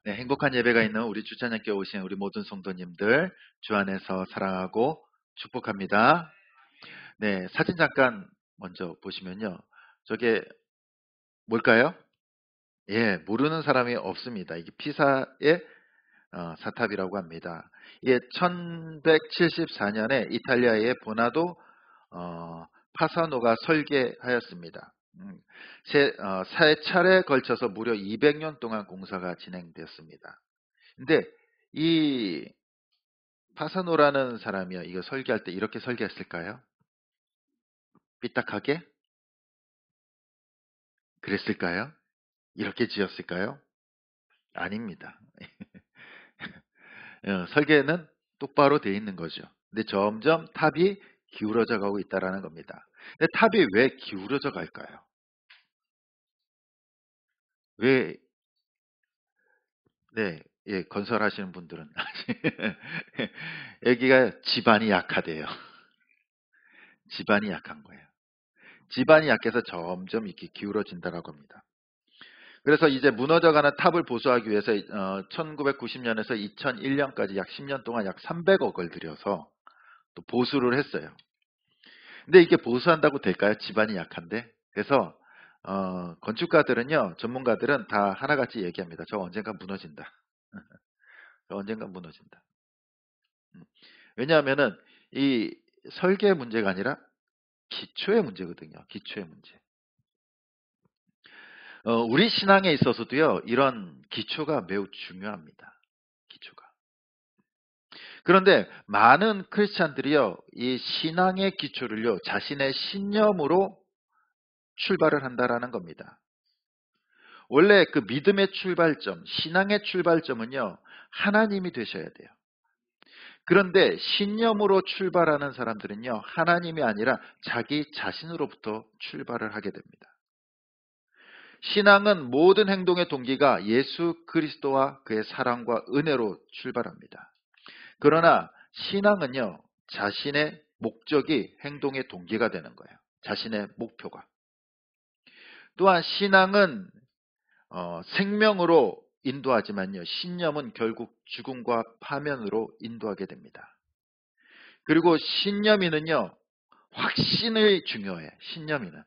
네, 행복한 예배가 있는 우리 주차장께 오신 우리 모든 성도님들 주 안에서 사랑하고 축복합니다. 네, 사진 잠깐 먼저 보시면요. 저게 뭘까요? 예, 모르는 사람이 없습니다. 이게 피사의 사탑이라고 합니다. 이게 1174년에 이탈리아의 보나도 파사노가 설계하였습니다. 세 차례에 걸쳐서 무려 200년 동안 공사가 진행되었습니다. 근데 이 파사노라는 사람이요, 이거 설계할 때 이렇게 설계했을까요? 삐딱하게? 그랬을까요? 이렇게 지었을까요? 아닙니다. 설계는 똑바로 돼 있는 거죠. 근데 점점 탑이 기울어져 가고 있다라는 겁니다. 근데 탑이 왜 기울어져 갈까요? 왜, 네, 예, 건설하시는 분들은 여기가 지반이 약하대요. 지반이 약한 거예요. 지반이 약해서 점점 이렇게 기울어진다라고 합니다. 그래서 이제 무너져가는 탑을 보수하기 위해서 1990년에서 2001년까지 약 10년 동안 약 300억을 들여서 또 보수를 했어요. 근데 이게 보수한다고 될까요? 지반이 약한데. 그래서 건축가들은요, 전문가들은 다 하나같이 얘기합니다. 저 언젠가 무너진다. 저 언젠가 무너진다. 음. 왜냐하면은 이 설계 문제가 아니라 기초의 문제거든요. 기초의 문제. 우리 신앙에 있어서도요, 이런 기초가 매우 중요합니다. 기초가. 그런데 많은 크리스찬들이요, 이 신앙의 기초를요, 자신의 신념으로 출발을 한다라는 겁니다. 원래 그 믿음의 출발점, 신앙의 출발점은요, 하나님이 되셔야 돼요. 그런데 신념으로 출발하는 사람들은요, 하나님이 아니라 자기 자신으로부터 출발을 하게 됩니다. 신앙은 모든 행동의 동기가 예수 그리스도와 그의 사랑과 은혜로 출발합니다. 그러나 신앙은요, 자신의 목적이 행동의 동기가 되는 거예요. 자신의 목표가. 또한 신앙은 생명으로 인도하지만요, 신념은 결국 죽음과 파면으로 인도하게 됩니다. 그리고 신념이는요, 확신이 중요해. 신념이는.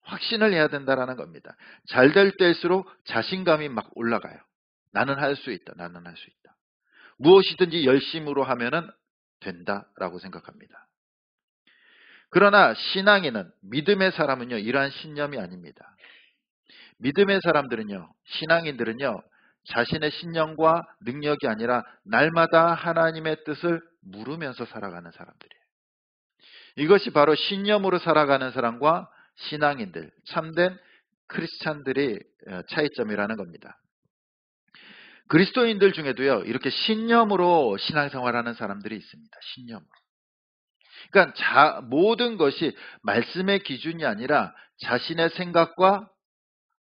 확신을 해야 된다라는 겁니다. 잘 될 때일수록 자신감이 막 올라가요. 나는 할 수 있다. 나는 할 수 있다. 무엇이든지 열심으로 하면은 된다라고 생각합니다. 그러나 신앙인은, 믿음의 사람은요, 이러한 신념이 아닙니다. 믿음의 사람들은요, 신앙인들은요, 자신의 신념과 능력이 아니라 날마다 하나님의 뜻을 물으면서 살아가는 사람들이에요. 이것이 바로 신념으로 살아가는 사람과 신앙인들, 참된 크리스찬들의 차이점이라는 겁니다. 그리스도인들 중에도요, 이렇게 신념으로 신앙생활하는 사람들이 있습니다. 신념으로. 그러니까 모든 것이 말씀의 기준이 아니라 자신의 생각과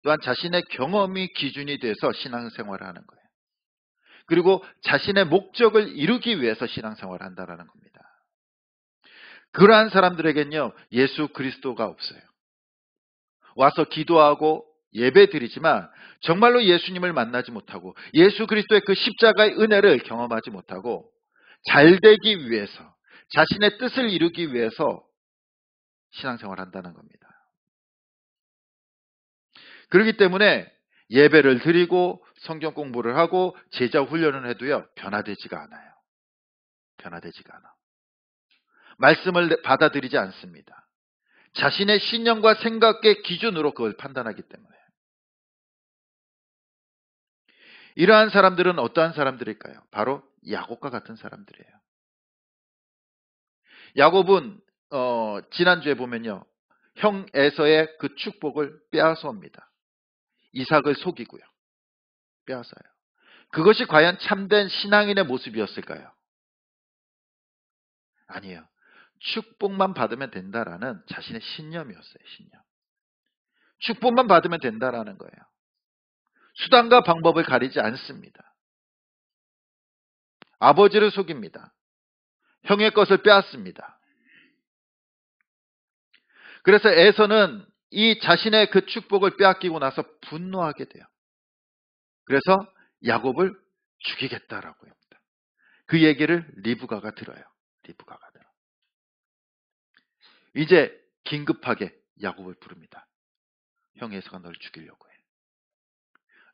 또한 자신의 경험이 기준이 돼서 신앙생활을 하는 거예요. 그리고 자신의 목적을 이루기 위해서 신앙생활을 한다는 겁니다. 그러한 사람들에겐요, 예수 그리스도가 없어요. 와서 기도하고 예배 드리지만 정말로 예수님을 만나지 못하고 예수 그리스도의 그 십자가의 은혜를 경험하지 못하고 잘 되기 위해서, 자신의 뜻을 이루기 위해서 신앙생활을 한다는 겁니다. 그렇기 때문에 예배를 드리고 성경 공부를 하고 제자 훈련을 해도요, 변화되지가 않아요. 변화되지가 않아. 말씀을 받아들이지 않습니다. 자신의 신념과 생각의 기준으로 그걸 판단하기 때문에. 이러한 사람들은 어떠한 사람들일까요? 바로 야곱과 같은 사람들이에요. 야곱은 지난주에 보면요, 형 에서의 그 축복을 빼앗아옵니다. 이삭을 속이고요. 빼앗아요. 그것이 과연 참된 신앙인의 모습이었을까요? 아니에요. 축복만 받으면 된다라는 자신의 신념이었어요. 신념. 축복만 받으면 된다라는 거예요. 수단과 방법을 가리지 않습니다. 아버지를 속입니다. 형의 것을 빼앗습니다. 그래서 에서는 이 자신의 그 축복을 빼앗기고 나서 분노하게 돼요. 그래서 야곱을 죽이겠다라고 합니다. 그 얘기를 리브가가 들어요. 리브가가 들어. 이제 긴급하게 야곱을 부릅니다. 형 에서가 널 죽이려고 해.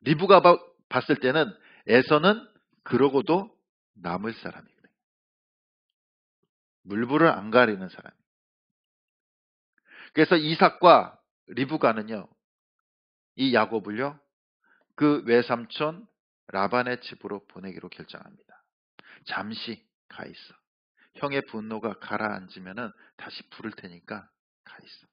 리브가 봤을 때는 에서는 그러고도 남을 사람이거든요. 물불을 안 가리는 사람. 그래서 이삭과 리브가는요, 이 야곱을요, 그 외삼촌 라반의 집으로 보내기로 결정합니다. 잠시 가 있어. 형의 분노가 가라앉으면은 다시 부를 테니까 가 있어.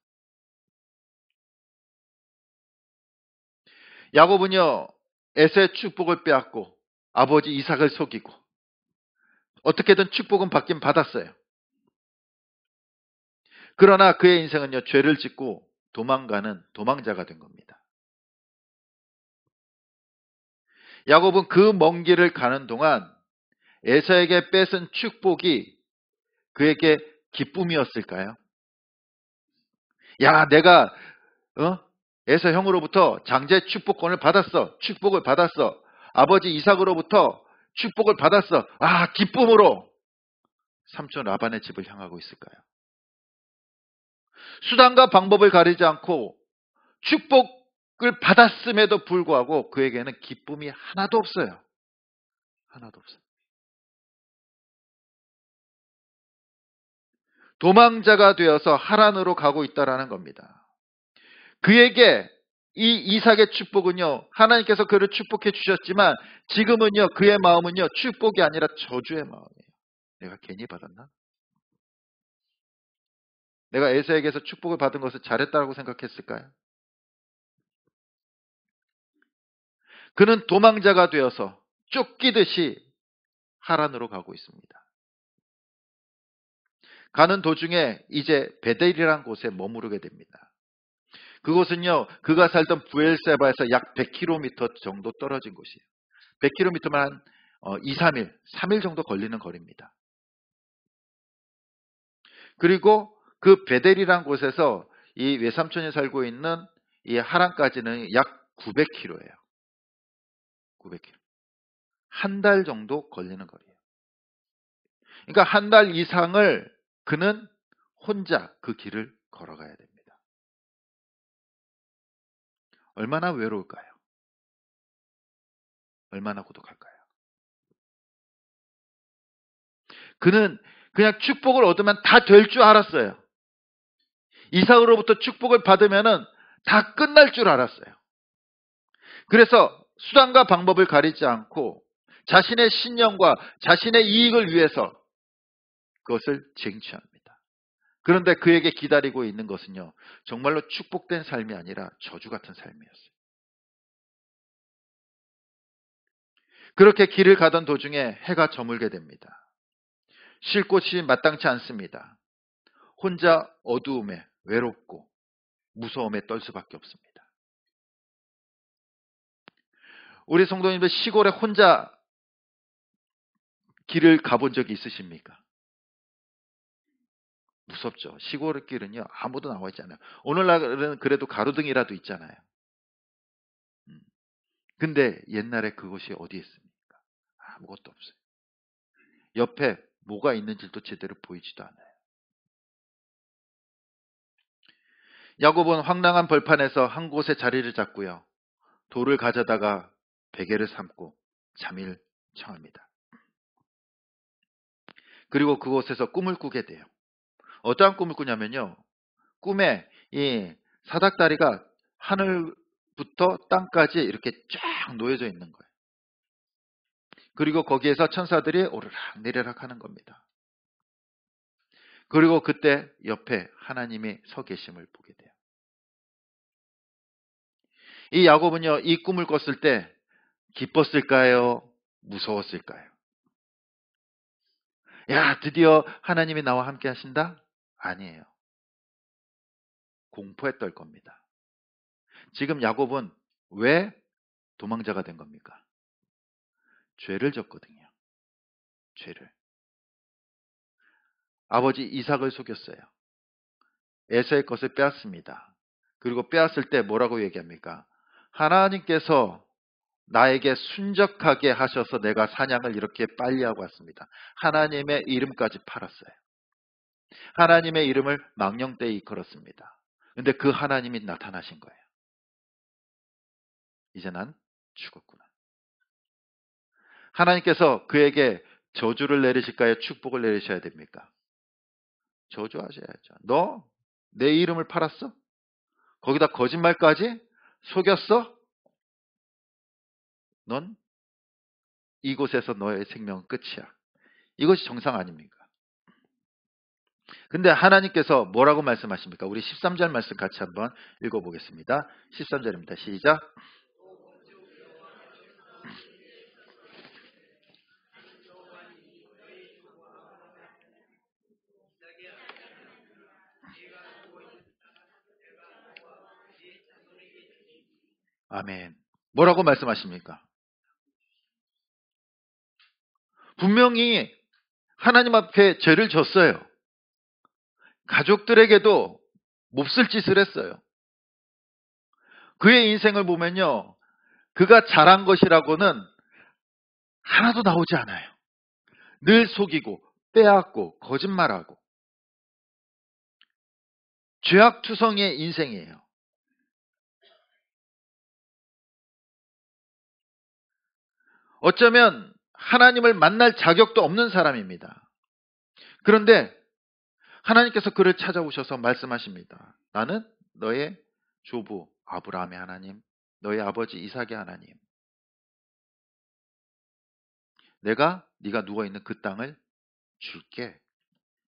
야곱은요, 에서의 축복을 빼앗고 아버지 이삭을 속이고 어떻게든 축복은 받긴 받았어요. 그러나 그의 인생은요, 죄를 짓고 도망가는 도망자가 된 겁니다. 야곱은 그 먼 길을 가는 동안 에서에게 뺏은 축복이 그에게 기쁨이었을까요? 야, 내가 에서 형으로부터 장제 축복권을 받았어. 축복을 받았어. 아버지 이삭으로부터 축복을 받았어. 아, 기쁨으로 삼촌 라반의 집을 향하고 있을까요? 수단과 방법을 가리지 않고 축복을 받았음에도 불구하고 그에게는 기쁨이 하나도 없어요. 하나도 없어요. 도망자가 되어서 하란으로 가고 있다라는 겁니다. 그에게 이 이삭의 축복은요, 하나님께서 그를 축복해 주셨지만 지금은요, 그의 마음은요, 축복이 아니라 저주의 마음이에요. 내가 괜히 받았나? 내가 에서에게서 축복을 받은 것을 잘했다고 생각했을까요? 그는 도망자가 되어서 쫓기듯이 하란으로 가고 있습니다. 가는 도중에 이제 베델이라는 곳에 머무르게 됩니다. 그곳은요, 그가 살던 부엘세바에서 약 100km 정도 떨어진 곳이에요. 100km면 한 2, 3일, 3일 정도 걸리는 거리입니다. 그리고 그 베델이라는 곳에서 이 외삼촌이 살고 있는 이 하란까지는 약 900km예요. 900km. 한 달 정도 걸리는 거리예요. 그러니까 한 달 이상을 그는 혼자 그 길을 걸어가야 됩니다. 얼마나 외로울까요? 얼마나 고독할까요? 그는 그냥 축복을 얻으면 다 될 줄 알았어요. 이삭으로부터 축복을 받으면은 다 끝날 줄 알았어요. 그래서 수단과 방법을 가리지 않고 자신의 신념과 자신의 이익을 위해서 그것을 쟁취합니다. 그런데 그에게 기다리고 있는 것은요, 정말로 축복된 삶이 아니라 저주 같은 삶이었어요. 그렇게 길을 가던 도중에 해가 저물게 됩니다. 쉴 곳이 마땅치 않습니다. 혼자 어두움에 외롭고 무서움에 떨 수밖에 없습니다. 우리 성도님들 시골에 혼자 길을 가본 적이 있으십니까? 무섭죠. 시골 길은요, 아무도 나와 있지 않아요. 오늘날은 그래도 가로등이라도 있잖아요. 근데 옛날에 그곳이 어디 있습니까? 아무것도 없어요. 옆에 뭐가 있는지도 제대로 보이지도 않아요. 야곱은 황량한 벌판에서 한 곳에 자리를 잡고요. 돌을 가져다가 베개를 삼고 잠을 청합니다. 그리고 그곳에서 꿈을 꾸게 돼요. 어떠한 꿈을 꾸냐면요. 꿈에 이 사닥다리가 하늘부터 땅까지 이렇게 쫙 놓여져 있는 거예요. 그리고 거기에서 천사들이 오르락 내리락 하는 겁니다. 그리고 그때 옆에 하나님이 서 계심을 보게 돼요. 이 야곱은요, 이 꿈을 꿨을 때 기뻤을까요? 무서웠을까요? 야, 드디어 하나님이 나와 함께 하신다? 아니에요. 공포에 떨 겁니다. 지금 야곱은 왜 도망자가 된 겁니까? 죄를 졌거든요. 죄를. 아버지 이삭을 속였어요. 에서의 것을 빼앗습니다. 그리고 빼앗을 때 뭐라고 얘기합니까? 하나님께서 나에게 순적하게 하셔서 내가 사냥을 이렇게 빨리 하고 왔습니다. 하나님의 이름까지 팔았어요. 하나님의 이름을 망령되이 이끌었습니다. 근데 그 하나님이 나타나신 거예요. 이제 난 죽었구나. 하나님께서 그에게 저주를 내리실까요? 축복을 내리셔야 됩니까? 저주하셔야죠. 너 내 이름을 팔았어? 거기다 거짓말까지 속였어? 넌 이곳에서 너의 생명은 끝이야. 이것이 정상 아닙니까? 근데 하나님께서 뭐라고 말씀하십니까? 우리 13절 말씀 같이 한번 읽어보겠습니다. 13절입니다. 시작. 아멘. 뭐라고 말씀하십니까? 분명히 하나님 앞에 죄를 졌어요. 가족들에게도 몹쓸 짓을 했어요. 그의 인생을 보면요, 그가 잘한 것이라고는 하나도 나오지 않아요. 늘 속이고 빼앗고 거짓말하고 죄악투성이의 인생이에요. 어쩌면 하나님을 만날 자격도 없는 사람입니다. 그런데 하나님께서 그를 찾아오셔서 말씀하십니다. 나는 너의 조부 아브라함의 하나님, 너의 아버지 이삭의 하나님. 내가 네가 누워있는 그 땅을 줄게.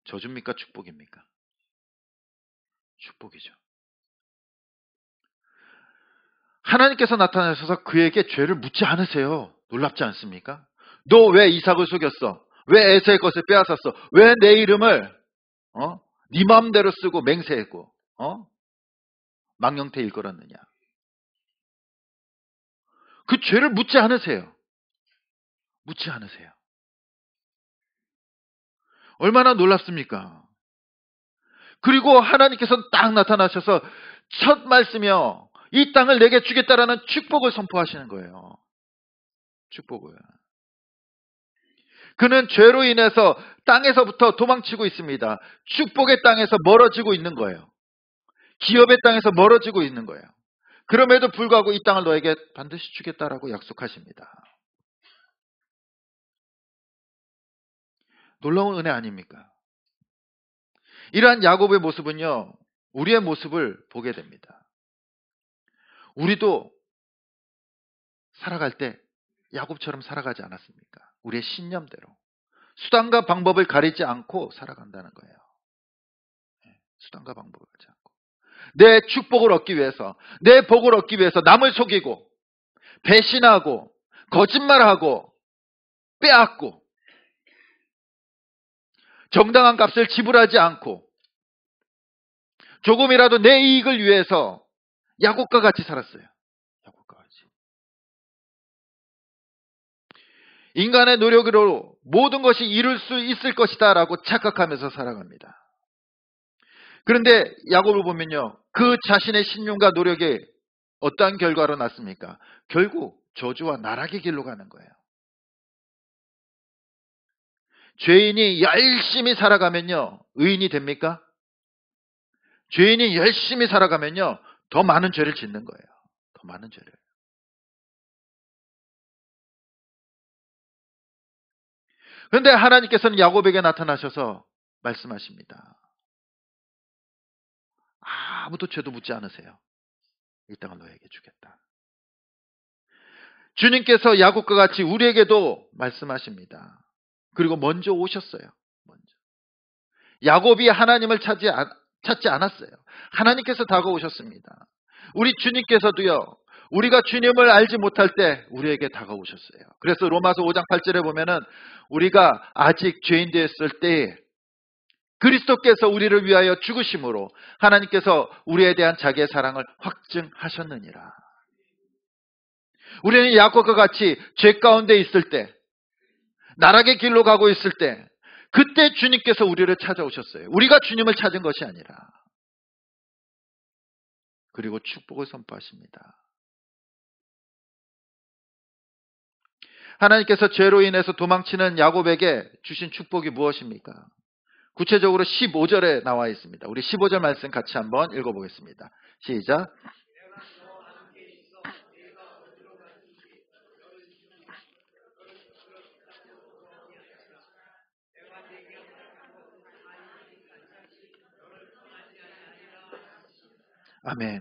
저주입니까? 축복입니까? 축복이죠. 하나님께서 나타나셔서 그에게 죄를 묻지 않으세요. 놀랍지 않습니까? 너 왜 이삭을 속였어? 왜 에서의 것을 빼앗았어? 왜 내 이름을 네 마음대로 쓰고 맹세했고 망령태 일컬었느냐? 그 죄를 묻지 않으세요. 묻지 않으세요. 얼마나 놀랍습니까? 그리고 하나님께서는 딱 나타나셔서 첫 말씀이요, 이 땅을 내게 주겠다라는 축복을 선포하시는 거예요. 축복을. 그는 죄로 인해서 땅에서부터 도망치고 있습니다. 축복의 땅에서 멀어지고 있는 거예요. 기업의 땅에서 멀어지고 있는 거예요. 그럼에도 불구하고 이 땅을 너에게 반드시 주겠다라고 약속하십니다. 놀라운 은혜 아닙니까? 이러한 야곱의 모습은요, 우리의 모습을 보게 됩니다. 우리도 살아갈 때 야곱처럼 살아가지 않았습니까? 우리의 신념대로. 수단과 방법을 가리지 않고 살아간다는 거예요. 수단과 방법을 가리지 않고. 내 축복을 얻기 위해서, 내 복을 얻기 위해서 남을 속이고, 배신하고, 거짓말하고, 빼앗고, 정당한 값을 지불하지 않고, 조금이라도 내 이익을 위해서 야곱과 같이 살았어요. 야곱과 같이. 인간의 노력으로 모든 것이 이룰 수 있을 것이다 라고 착각하면서 살아갑니다. 그런데 야곱을 보면요, 그 자신의 신용과 노력이 어떠한 결과로 났습니까? 결국 저주와 나락의 길로 가는 거예요. 죄인이 열심히 살아가면요, 의인이 됩니까? 죄인이 열심히 살아가면요, 더 많은 죄를 짓는 거예요. 더 많은 죄를. 그런데 하나님께서는 야곱에게 나타나셔서 말씀하십니다. 아무도 죄도 묻지 않으세요. 이 땅을 너에게 주겠다. 주님께서 야곱과 같이 우리에게도 말씀하십니다. 그리고 먼저 오셨어요. 먼저. 야곱이 하나님을 찾지 않았어요. 하나님께서 다가오셨습니다. 우리 주님께서도요, 우리가 주님을 알지 못할 때 우리에게 다가오셨어요. 그래서 로마서 5장 8절에 보면은 우리가 아직 죄인 되었을 때 그리스도께서 우리를 위하여 죽으심으로 하나님께서 우리에 대한 자기의 사랑을 확증하셨느니라. 우리는 야곱과 같이 죄 가운데 있을 때, 나락의 길로 가고 있을 때, 그때 주님께서 우리를 찾아오셨어요. 우리가 주님을 찾은 것이 아니라. 그리고 축복을 선포하십니다. 하나님께서 죄로 인해서 도망치는 야곱에게 주신 축복이 무엇입니까? 구체적으로 15절에 나와 있습니다. 우리 15절 말씀 같이 한번 읽어보겠습니다. 시작. 아멘.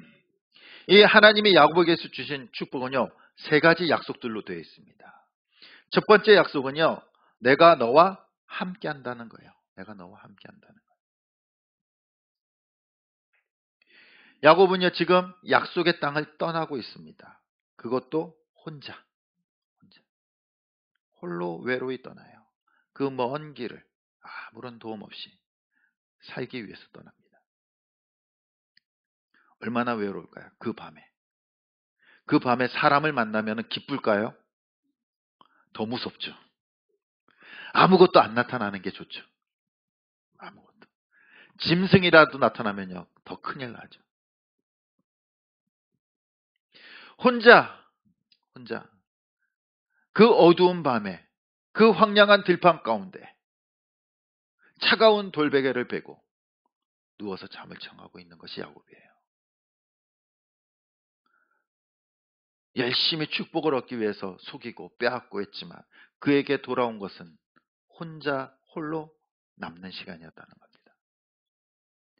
이 하나님이 야곱에게서 주신 축복은요, 세 가지 약속들로 되어 있습니다. 첫 번째 약속은요, 내가 너와 함께 한다는 거예요. 내가 너와 함께 한다는 거예요. 야곱은요, 지금 약속의 땅을 떠나고 있습니다. 그것도 혼자. 홀로 외로이 떠나요. 그 먼 길을 아무런 도움 없이 살기 위해서 떠납니다. 얼마나 외로울까요? 그 밤에. 그 밤에 사람을 만나면 기쁠까요? 더 무섭죠. 아무것도 안 나타나는 게 좋죠. 아무것도. 짐승이라도 나타나면요, 더 큰일 나죠. 혼자 그 어두운 밤에 그 황량한 들판 가운데 차가운 돌베개를 베고 누워서 잠을 청하고 있는 것이 야곱이에요. 열심히 축복을 얻기 위해서 속이고 빼앗고 했지만 그에게 돌아온 것은 홀로 남는 시간이었다는 겁니다.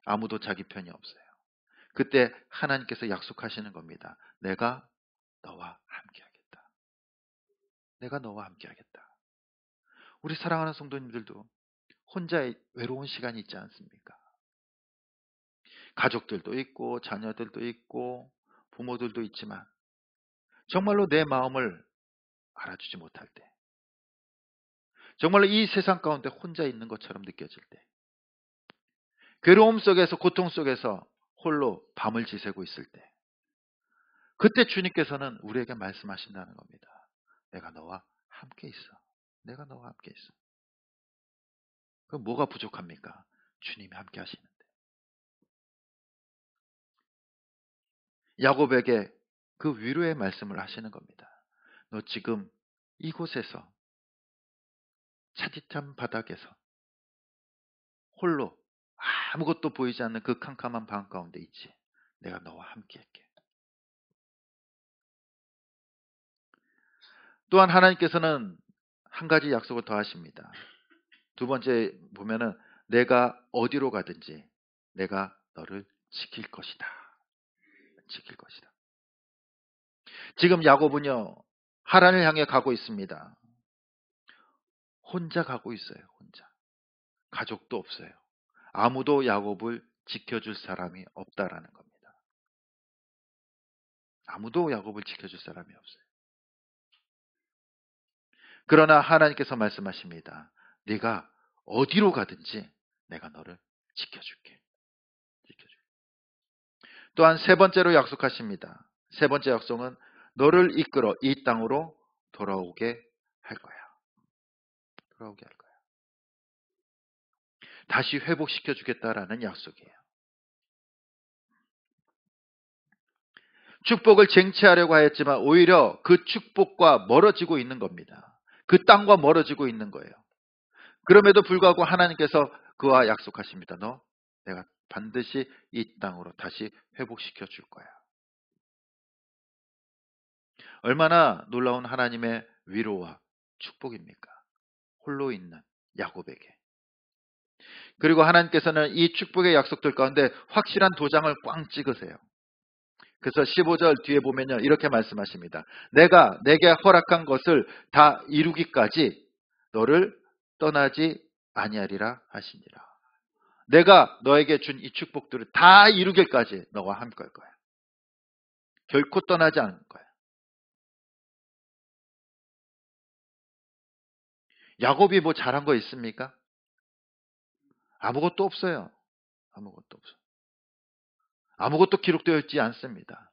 아무도 자기 편이 없어요. 그때 하나님께서 약속하시는 겁니다. 내가 너와 함께하겠다. 내가 너와 함께하겠다. 우리 사랑하는 성도님들도 혼자 외로운 시간이 있지 않습니까? 가족들도 있고 자녀들도 있고 부모들도 있지만 정말로 내 마음을 알아주지 못할 때, 정말로 이 세상 가운데 혼자 있는 것처럼 느껴질 때, 괴로움 속에서 고통 속에서 홀로 밤을 지새고 있을 때, 그때 주님께서는 우리에게 말씀하신다는 겁니다. 내가 너와 함께 있어. 내가 너와 함께 있어. 그럼 뭐가 부족합니까? 주님이 함께 하시는데. 야곱에게 그 위로의 말씀을 하시는 겁니다. 너 지금 이곳에서 차디찬 바닥에서 홀로 아무것도 보이지 않는 그 캄캄한 방 가운데 있지. 내가 너와 함께 할게. 또한 하나님께서는 한 가지 약속을 더 하십니다. 두 번째 보면은 내가 어디로 가든지 내가 너를 지킬 것이다. 지킬 것이다. 지금 야곱은요, 하란을 향해 가고 있습니다. 혼자 가고 있어요. 혼자. 가족도 없어요. 아무도 야곱을 지켜줄 사람이 없다라는 겁니다. 아무도 야곱을 지켜줄 사람이 없어요. 그러나 하나님께서 말씀하십니다. 네가 어디로 가든지 내가 너를 지켜줄게. 지켜줄게. 또한 세 번째로 약속하십니다. 세 번째 약속은 너를 이끌어 이 땅으로 돌아오게 할 거야. 돌아오게 할 거야. 다시 회복시켜 주겠다라는 약속이에요. 축복을 쟁취하려고 하였지만 오히려 그 축복과 멀어지고 있는 겁니다. 그 땅과 멀어지고 있는 거예요. 그럼에도 불구하고 하나님께서 그와 약속하십니다. 내가 반드시 이 땅으로 다시 회복시켜 줄 거야. 얼마나 놀라운 하나님의 위로와 축복입니까? 홀로 있는 야곱에게. 그리고 하나님께서는 이 축복의 약속들 가운데 확실한 도장을 꽝 찍으세요. 그래서 15절 뒤에 보면요, 이렇게 말씀하십니다. 내가 내게 허락한 것을 다 이루기까지 너를 떠나지 아니하리라 하시니라. 내가 너에게 준 이 축복들을 다 이루기까지 너와 함께 할 거야. 결코 떠나지 않을 거야. 야곱이 뭐 잘한 거 있습니까? 아무것도 없어요. 아무것도 없어요. 아무것도 기록되어 있지 않습니다.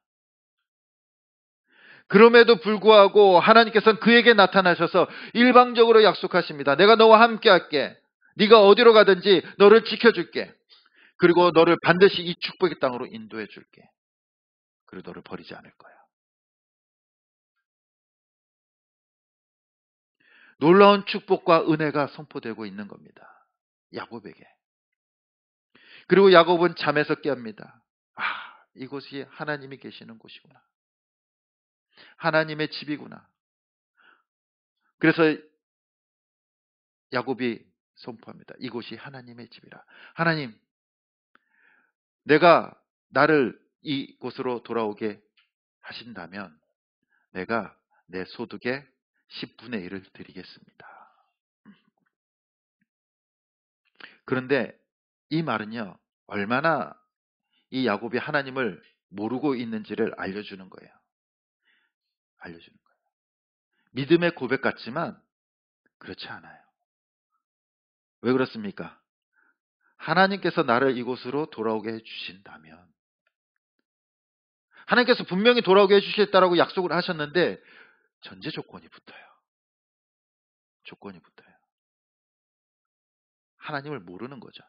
그럼에도 불구하고 하나님께서는 그에게 나타나셔서 일방적으로 약속하십니다. 내가 너와 함께 할게. 네가 어디로 가든지 너를 지켜줄게. 그리고 너를 반드시 이 축복의 땅으로 인도해 줄게. 그리고 너를 버리지 않을 거야. 놀라운 축복과 은혜가 선포되고 있는 겁니다. 야곱에게. 그리고 야곱은 잠에서 깹니다. 아, 이곳이 하나님이 계시는 곳이구나. 하나님의 집이구나. 그래서 야곱이 선포합니다. 이곳이 하나님의 집이라. 하나님, 내가 나를 이곳으로 돌아오게 하신다면 내가 내 소득의 10분의 1을 드리겠습니다. 그런데 이 말은요, 얼마나 이 야곱이 하나님을 모르고 있는지를 알려주는 거예요. 알려주는 거예요. 믿음의 고백 같지만 그렇지 않아요. 왜 그렇습니까? 하나님께서 나를 이곳으로 돌아오게 해주신다면, 하나님께서 분명히 돌아오게 해주시겠다라고 약속을 하셨는데 전제 조건이 붙어요. 조건이 붙어요. 하나님을 모르는 거죠.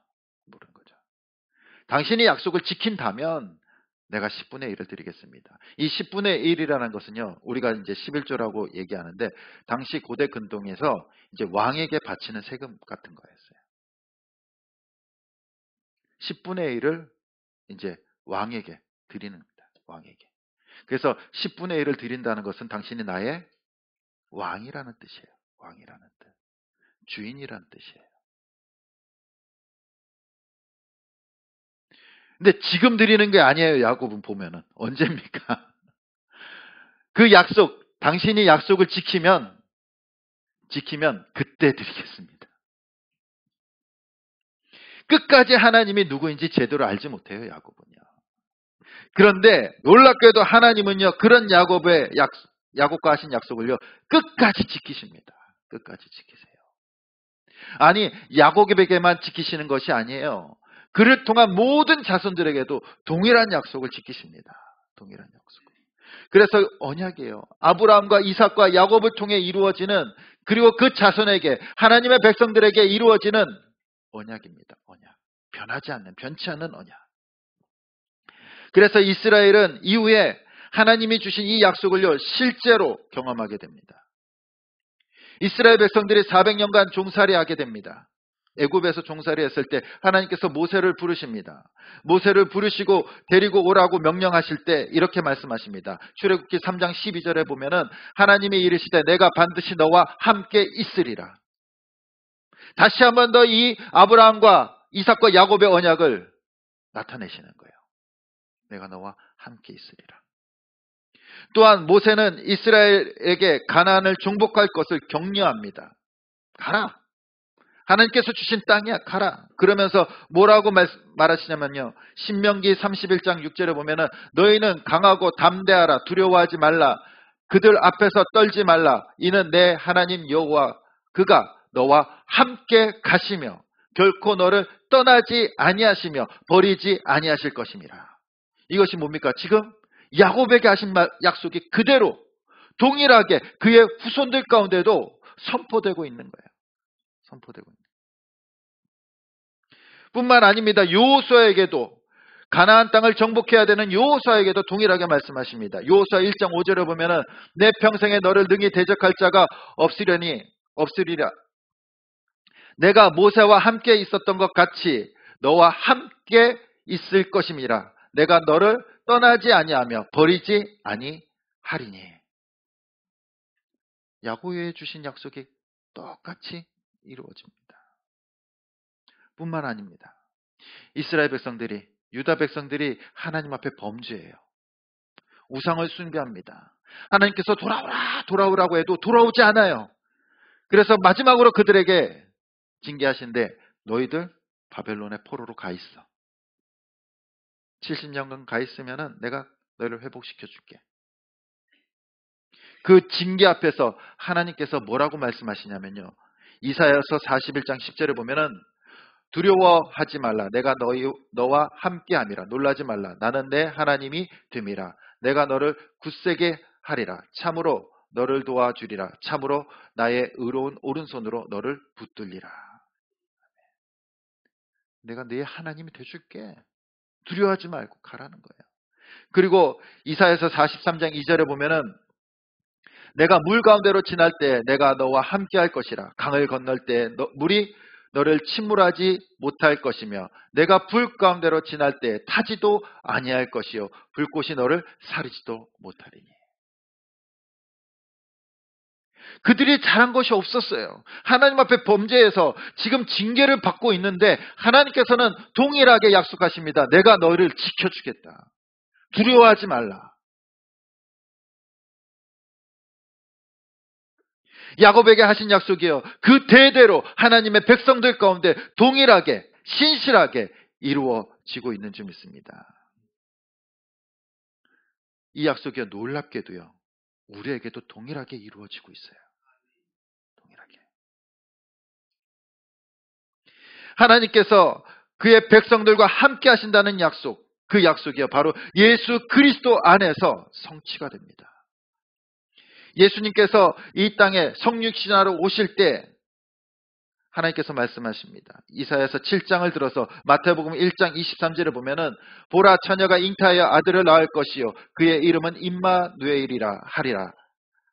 모르는 거죠. 당신이 약속을 지킨다면 내가 10분의 1을 드리겠습니다. 이 10분의 1이라는 것은요, 우리가 이제 11조라고 얘기하는데, 당시 고대 근동에서 이제 왕에게 바치는 세금 같은 거였어요. 10분의 1을 이제 왕에게 드리는 겁니다. 왕에게. 그래서 10분의 1을 드린다는 것은 당신이 나의 왕이라는 뜻이에요. 왕이라는 뜻. 주인이라는 뜻이에요. 근데 지금 드리는 게 아니에요. 야곱은 보면은. 언제입니까? 그 약속, 당신이 약속을 지키면 그때 드리겠습니다. 끝까지 하나님이 누구인지 제대로 알지 못해요, 야곱은요. 그런데 놀랍게도 하나님은요, 그런 야곱과 하신 약속을요, 끝까지 지키십니다. 끝까지 지키세요. 아니, 야곱에게만 지키시는 것이 아니에요. 그를 통한 모든 자손들에게도 동일한 약속을 지키십니다. 동일한 약속. 그래서 언약이에요. 아브라함과 이삭과 야곱을 통해 이루어지는, 그리고 그 자손에게, 하나님의 백성들에게 이루어지는 언약입니다. 언약. 변하지 않는, 변치 않는 언약. 그래서 이스라엘은 이후에 하나님이 주신 이 약속을요, 실제로 경험하게 됩니다. 이스라엘 백성들이 400년간 종살이하게 됩니다. 애굽에서 종살이했을 때 하나님께서 모세를 부르십니다. 모세를 부르시고 데리고 오라고 명령하실 때 이렇게 말씀하십니다. 출애굽기 3장 12절에 보면은 하나님이 이르시되 내가 반드시 너와 함께 있으리라. 다시 한번 더 이 아브라함과 이삭과 야곱의 언약을 나타내시는 거예요. 내가 너와 함께 있으리라. 또한 모세는 이스라엘에게 가나안을 정복할 것을 격려합니다. 가라. 하나님께서 주신 땅이야. 가라. 그러면서 뭐라고 말하시냐면요. 신명기 31장 6절에 보면은 너희는 강하고 담대하라. 두려워하지 말라. 그들 앞에서 떨지 말라. 이는 내 하나님 여호와 그가 너와 함께 가시며 결코 너를 떠나지 아니하시며 버리지 아니하실 것임이라. 이것이 뭡니까? 지금 야곱에게 하신 약속이 그대로 동일하게 그의 후손들 가운데도 선포되고 있는 거예요. 선포되고 있는. 뿐만 아닙니다. 여호수아에게도 가나안 땅을 정복해야 되는 여호수아에게도 동일하게 말씀하십니다. 여호수아 1장 5절에 보면은 내 평생에 너를 능히 대적할 자가 없으리라. 내가 모세와 함께 있었던 것 같이 너와 함께 있을 것임이라. 내가 너를 떠나지 아니하며 버리지 아니하리니. 야곱에 주신 약속이 똑같이 이루어집니다. 뿐만 아닙니다. 이스라엘 백성들이, 유다 백성들이 하나님 앞에 범죄해요. 우상을 숭배합니다. 하나님께서 돌아오라고 해도 돌아오지 않아요. 그래서 마지막으로 그들에게 징계하신데 너희들 바벨론의 포로로 가 있어. 70년간 가 있으면 내가 너희를 회복시켜 줄게. 그 징계 앞에서 하나님께서 뭐라고 말씀하시냐면요. 이사야서 41장 10절에 보면은 두려워하지 말라. 내가 너와 함께함이라. 놀라지 말라. 나는 내 하나님이 됨이라. 내가 너를 굳세게 하리라. 참으로 너를 도와주리라. 참으로 나의 의로운 오른손으로 너를 붙들리라. 내가 네 하나님이 돼줄게. 두려워하지 말고 가라는 거예요. 그리고 이사야서 43장 2절에 보면은 내가 물 가운데로 지날 때 내가 너와 함께 할 것이라. 강을 건널 때 물이 너를 침몰하지 못할 것이며 내가 불 가운데로 지날 때 타지도 아니할 것이요 불꽃이 너를 사르지도 못하리니. 그들이 잘한 것이 없었어요. 하나님 앞에 범죄해서 지금 징계를 받고 있는데 하나님께서는 동일하게 약속하십니다. 내가 너를 지켜주겠다. 두려워하지 말라. 야곱에게 하신 약속이요. 그 대대로 하나님의 백성들 가운데 동일하게 신실하게 이루어지고 있는 줄 믿습니다. 이 약속이 놀랍게도요. 우리에게도 동일하게 이루어지고 있어요. 동일하게. 하나님께서 그의 백성들과 함께 하신다는 약속, 그 약속이요. 바로 예수 그리스도 안에서 성취가 됩니다. 예수님께서 이 땅에 성육신하러 오실 때 하나님께서 말씀하십니다. 이사야서 7장을 들어서 마태복음 1장 23절을 보면은 보라 처녀가 잉타하여 아들을 낳을 것이요 그의 이름은 임마누엘이라 하리라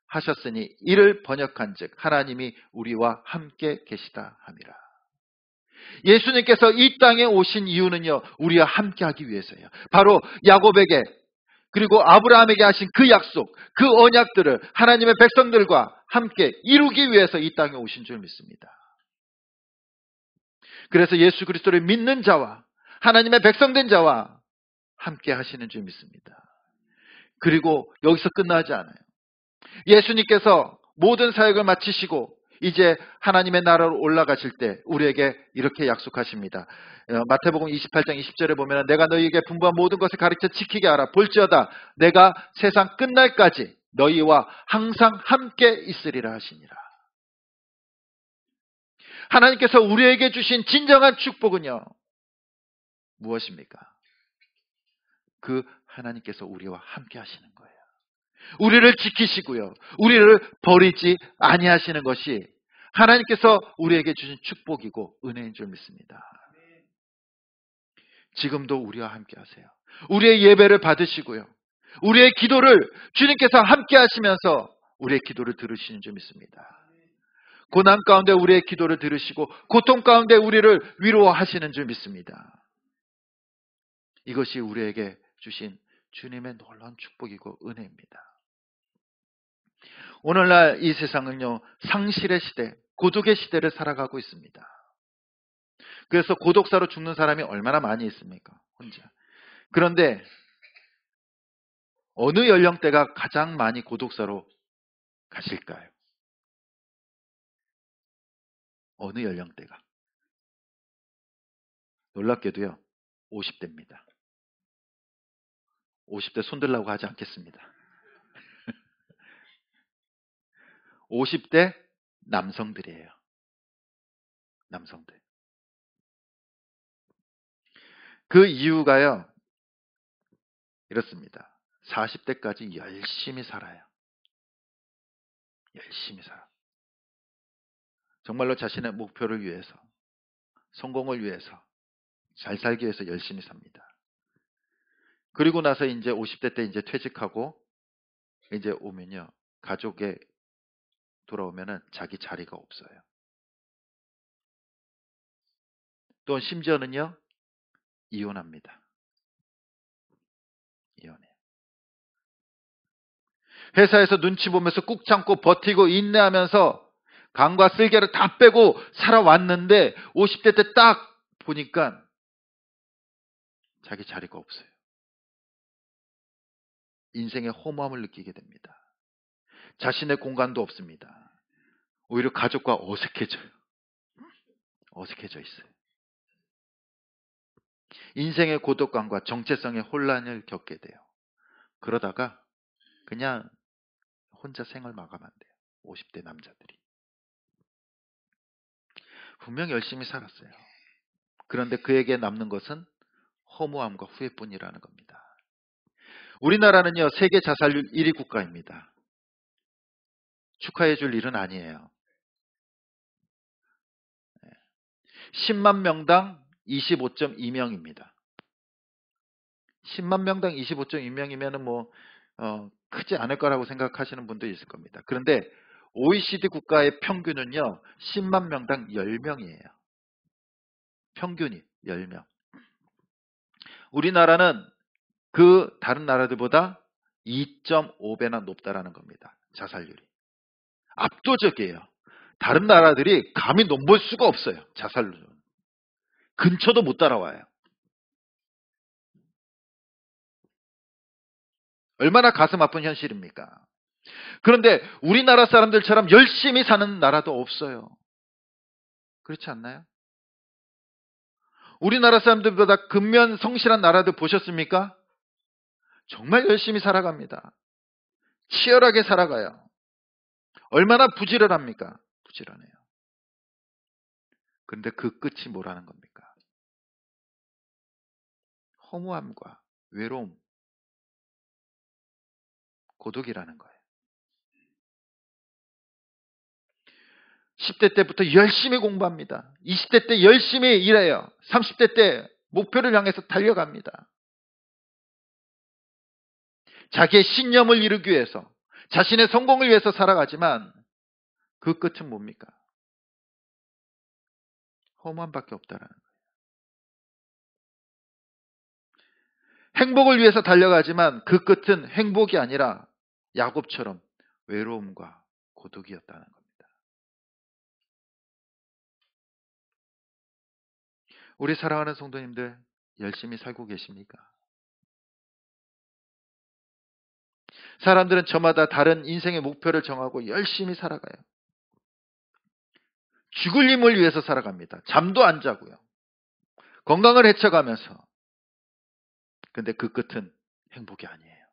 하셨으니 이를 번역한즉 하나님이 우리와 함께 계시다 함이라. 예수님께서 이 땅에 오신 이유는요. 우리와 함께 하기 위해서예요. 바로 야곱에게 그리고 아브라함에게 하신 그 약속, 그 언약들을 하나님의 백성들과 함께 이루기 위해서 이 땅에 오신 줄 믿습니다. 그래서 예수 그리스도를 믿는 자와 하나님의 백성된 자와 함께 하시는 줄 믿습니다. 그리고 여기서 끝나지 않아요. 예수님께서 모든 사역을 마치시고 이제 하나님의 나라로 올라가실 때 우리에게 이렇게 약속하십니다. 마태복음 28장 20절에 보면 내가 너희에게 분부한 모든 것을 가르쳐 지키게 하라. 볼지어다 내가 세상 끝날까지 너희와 항상 함께 있으리라 하시니라. 하나님께서 우리에게 주신 진정한 축복은요. 무엇입니까? 그 하나님께서 우리와 함께 하시는 거예요. 우리를 지키시고요. 우리를 버리지 아니하시는 것이 하나님께서 우리에게 주신 축복이고 은혜인 줄 믿습니다. 지금도 우리와 함께 하세요. 우리의 예배를 받으시고요. 우리의 기도를 주님께서 함께 하시면서 우리의 기도를 들으시는 줄 믿습니다. 고난 가운데 우리의 기도를 들으시고 고통 가운데 우리를 위로하시는 줄 믿습니다. 이것이 우리에게 주신 주님의 놀라운 축복이고 은혜입니다. 오늘날 이 세상은요, 상실의 시대, 고독의 시대를 살아가고 있습니다. 그래서 고독사로 죽는 사람이 얼마나 많이 있습니까? 혼자. 그런데 어느 연령대가 가장 많이 고독사로 가실까요? 어느 연령대가? 놀랍게도요, 50대입니다. 50대 손들라고 하지 않겠습니다. 50대 남성들이에요. 남성들. 그 이유가요, 이렇습니다. 40대까지 열심히 살아요. 열심히 살아. 정말로 자신의 목표를 위해서, 성공을 위해서, 잘 살기 위해서 열심히 삽니다. 그리고 나서 이제 50대 때 이제 퇴직하고 이제 오면요. 가족에 돌아오면은 자기 자리가 없어요. 또 심지어는요. 이혼합니다. 이혼해요. 회사에서 눈치 보면서 꾹 참고 버티고 인내하면서 간과 쓸개를 다 빼고 살아왔는데 50대 때 딱 보니까 자기 자리가 없어요. 인생의 허무함을 느끼게 됩니다. 자신의 공간도 없습니다. 오히려 가족과 어색해져요. 어색해져 있어요. 인생의 고독감과 정체성의 혼란을 겪게 돼요. 그러다가 그냥 혼자 생을 마감한대요. 50대 남자들이. 분명 열심히 살았어요. 그런데 그에게 남는 것은 허무함과 후회뿐이라는 겁니다. 우리나라는요, 세계 자살률 1위 국가입니다. 축하해 줄 일은 아니에요. 10만 명당 25.2명입니다. 10만 명당 25.2명이면은 크지 않을 거라고 생각하시는 분도 있을 겁니다. 그런데 OECD 국가의 평균은요, 10만 명당 10명이에요. 평균이 10명. 우리나라는 그 다른 나라들보다 2.5배나 높다라는 겁니다. 자살률이. 압도적이에요. 다른 나라들이 감히 넘볼 수가 없어요. 자살률은. 근처도 못 따라와요. 얼마나 가슴 아픈 현실입니까? 그런데 우리나라 사람들처럼 열심히 사는 나라도 없어요. 그렇지 않나요? 우리나라 사람들보다 근면 성실한 나라들 보셨습니까? 정말 열심히 살아갑니다. 치열하게 살아가요. 얼마나 부지런합니까? 부지런해요. 그런데 그 끝이 뭐라는 겁니까? 허무함과 외로움, 고독이라는 거예요. 10대 때부터 열심히 공부합니다. 20대 때 열심히 일해요. 30대 때 목표를 향해서 달려갑니다. 자기의 신념을 이루기 위해서, 자신의 성공을 위해서 살아가지만 그 끝은 뭡니까? 허무함밖에 없다라는 거예요. 행복을 위해서 달려가지만 그 끝은 행복이 아니라 야곱처럼 외로움과 고독이었다는 겁니다. 우리 사랑하는 성도님들, 열심히 살고 계십니까? 사람들은 저마다 다른 인생의 목표를 정하고 열심히 살아가요. 죽을 힘을 위해서 살아갑니다. 잠도 안 자고요. 건강을 해쳐가면서. 근데 그 끝은 행복이 아니에요.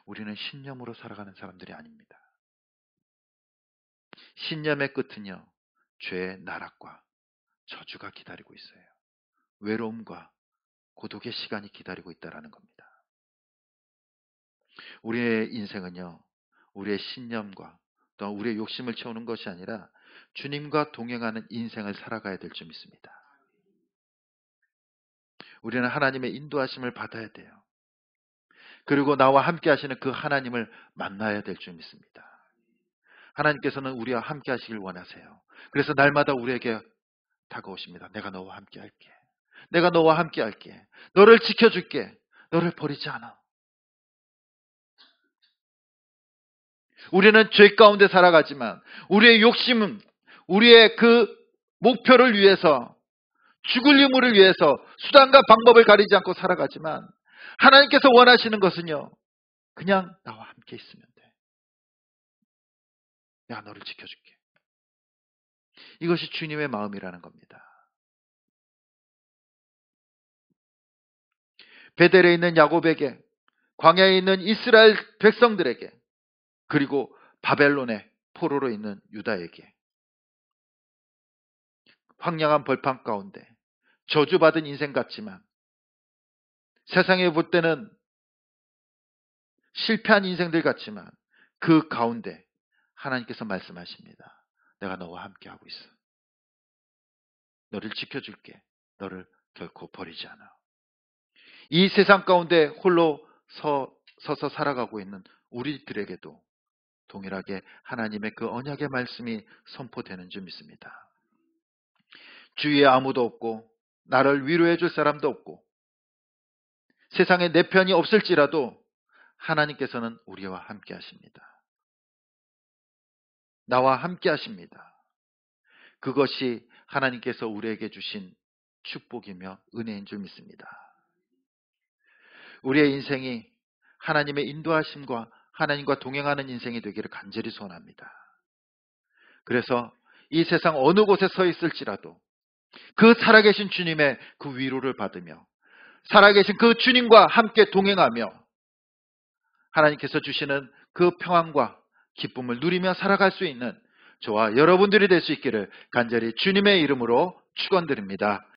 우리는 신념으로 살아가는 사람들이 아닙니다. 신념의 끝은요, 죄의 나락과 저주가 기다리고 있어요. 외로움과 고독의 시간이 기다리고 있다는 겁니다. 우리의 인생은요, 우리의 신념과 또 우리의 욕심을 채우는 것이 아니라 주님과 동행하는 인생을 살아가야 될 줄 믿습니다. 우리는 하나님의 인도하심을 받아야 돼요. 그리고 나와 함께 하시는 그 하나님을 만나야 될 줄 믿습니다. 하나님께서는 우리와 함께 하시길 원하세요. 그래서 날마다 우리에게 다가오십니다. 내가 너와 함께 할게. 내가 너와 함께 할게. 너를 지켜줄게. 너를 버리지 않아. 우리는 죄 가운데 살아가지만 우리의 욕심은 우리의 그 목표를 위해서 죽을 유무를 위해서 수단과 방법을 가리지 않고 살아가지만 하나님께서 원하시는 것은요, 그냥 나와 함께 있으면 돼. 내가 너를 지켜줄게. 이것이 주님의 마음이라는 겁니다. 베델에 있는 야곱에게, 광야에 있는 이스라엘 백성들에게, 그리고 바벨론의 포로로 있는 유다에게 황량한 벌판 가운데 저주받은 인생 같지만 세상에 볼 때는 실패한 인생들 같지만 그 가운데 하나님께서 말씀하십니다. 내가 너와 함께 하고 있어. 너를 지켜줄게. 너를 결코 버리지 않아. 이 세상 가운데 홀로 서서 살아가고 있는 우리들에게도 동일하게 하나님의 그 언약의 말씀이 선포되는 줄 믿습니다. 주위에 아무도 없고 나를 위로해 줄 사람도 없고 세상에 내 편이 없을지라도 하나님께서는 우리와 함께 하십니다. 나와 함께 하십니다. 그것이 하나님께서 우리에게 주신 축복이며 은혜인 줄 믿습니다. 우리의 인생이 하나님의 인도하심과 하나님과 동행하는 인생이 되기를 간절히 소원합니다. 그래서 이 세상 어느 곳에 서 있을지라도 그 살아계신 주님의 그 위로를 받으며 살아계신 그 주님과 함께 동행하며 하나님께서 주시는 그 평안과 기쁨을 누리며 살아갈 수 있는 저와 여러분들이 될 수 있기를 간절히 주님의 이름으로 축원드립니다.